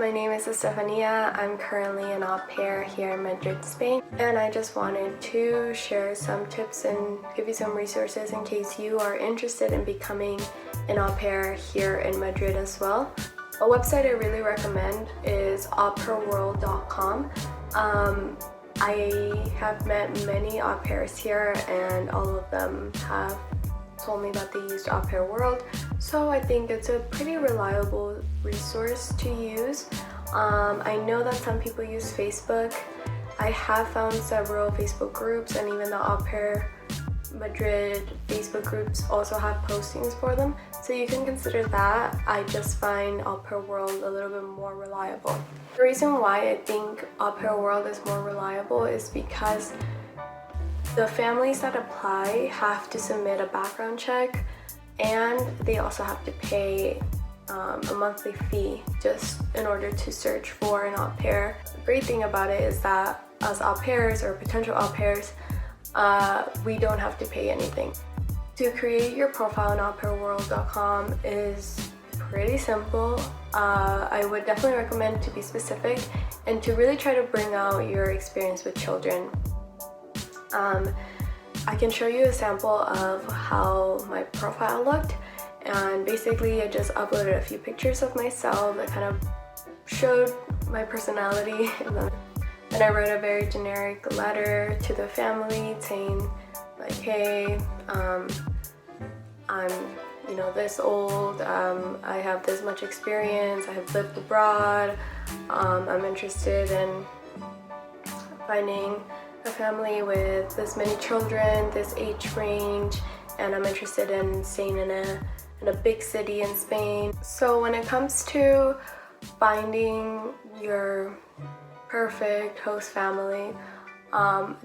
my name is Estefania. I'm currently an au pair here in Madrid, Spain, and I just wanted to share some tips and give you some resources in case you are interested in becoming an au pair here in Madrid as well. A website I really recommend is aupairing.com. I have met many au pairs here and all of them have told me that they used Au Pair World, so I think it's a pretty reliable resource to use. I know that some people use Facebook. I have found several Facebook groups, and even the Au Pair Madrid Facebook groups also have postings for them, so you can consider that. I just find Au Pair World a little bit more reliable. The reason why I think Au Pair World is more reliable is because the families that apply have to submit a background check, and they also have to pay a monthly fee just in order to search for an au pair. The great thing about it is that as au pairs or potential au pairs, we don't have to pay anything. To create your profile on aupairing.com is pretty simple. I would definitely recommend to be specific and to really try to bring out your experience with children. I can show you a sample of how my profile looked, and basically I just uploaded a few pictures of myself that kind of showed my personality, and then I wrote a very generic letter to the family saying like, hey, I'm this old, I have this much experience, I have lived abroad, I'm interested in finding a family with this many children, this age range, and I'm interested in staying in a big city in Spain. So when it comes to finding your perfect host family,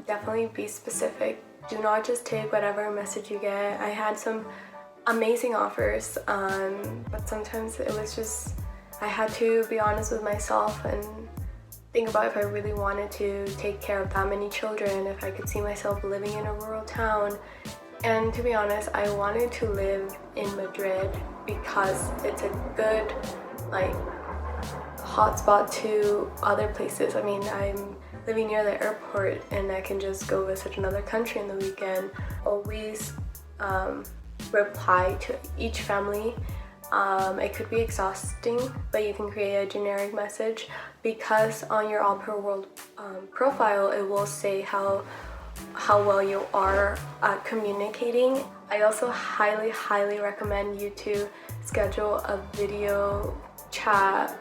definitely be specific. Do not just take whatever message you get. I had some amazing offers, but sometimes it was just, I had to be honest with myself and think about if I really wanted to take care of that many children, if I could see myself living in a rural town. And to be honest, I wanted to live in Madrid because it's a good hotspot to other places. I mean, I'm living near the airport and I can just go visit another country in the weekend. Always reply to each family. It could be exhausting, but you can create a generic message, because on your Au Pair World profile it will say how well you are at communicating. I also highly recommend you to schedule a video chat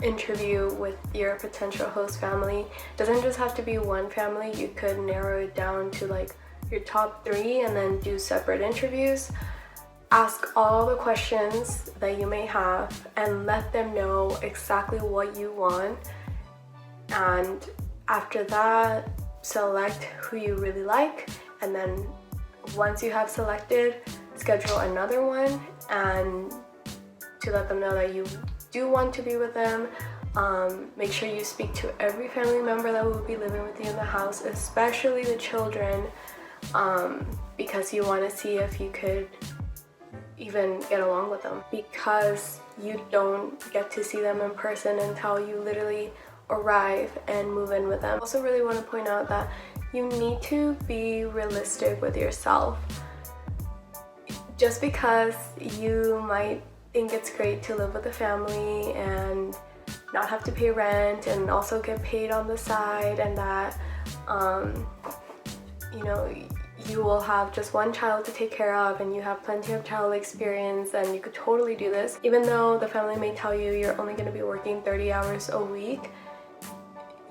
interview with your potential host family. It doesn't just have to be one family. You could narrow it down to like your top 3 and then do separate interviews. Ask all the questions that you may have and let them know exactly what you want, and after that select who you really like, and then once you have selected, schedule another one and to let them know that you do want to be with them. Make sure you speak to every family member that will be living with you in the house, especially the children, because you want to see if you could even get along with them, because you don't get to see them in person until you literally arrive and move in with them. I also really want to point out that you need to be realistic with yourself. Just because you might think it's great to live with a family and not have to pay rent and also get paid on the side, and that you will have just one child to take care of and you have plenty of child experience, and you could totally do this. Even though the family may tell you you're only going to be working 30 hours a week,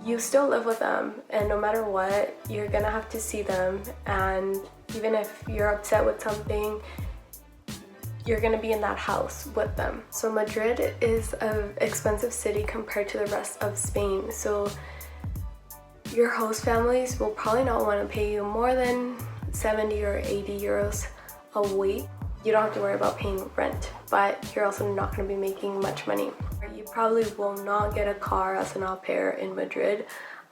you still live with them, and no matter what, you're gonna have to see them, and even if you're upset with something, you're gonna be in that house with them. So Madrid is an expensive city compared to the rest of Spain, so your host families will probably not want to pay you more than 70 or 80 euros a week. You don't have to worry about paying rent, but you're also not going to be making much money. You probably will not get a car as an au pair in Madrid.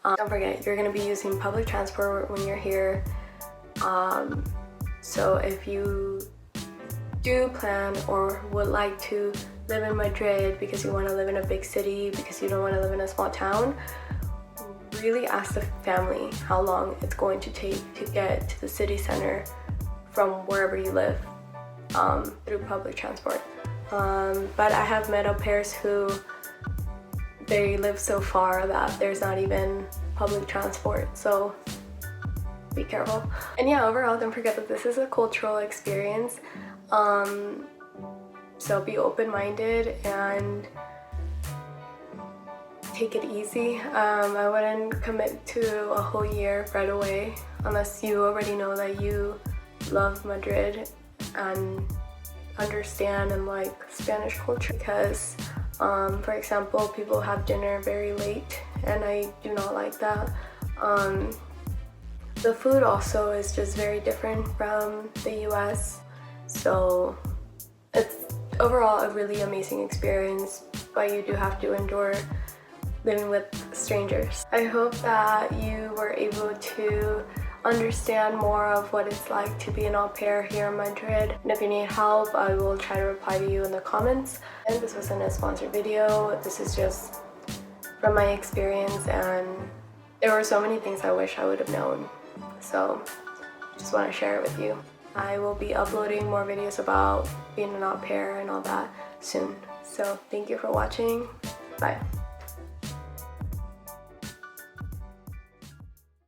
Don't forget, you're going to be using public transport when you're here. So if you do plan or would like to live in Madrid because you want to live in a big city, because you don't want to live in a small town, really ask the family how long it's going to take to get to the city center from wherever you live through public transport. But I have met au pairs who they live so far that there's not even public transport, so be careful. And yeah, overall, don't forget that this is a cultural experience, so be open-minded and take it easy. I wouldn't commit to a whole year right away unless you already know that you love Madrid and understand and like Spanish culture, because for example, people have dinner very late and I do not like that. The food also is just very different from the US, so it's overall a really amazing experience, but you do have to endure living with strangers. I hope that you were able to understand more of what it's like to be an au pair here in Madrid. And if you need help, I will try to reply to you in the comments. And this wasn't a sponsored video. This is just from my experience, and there were so many things I wish I would have known. So just want to share it with you. I will be uploading more videos about being an au pair and all that soon. So thank you for watching. Bye.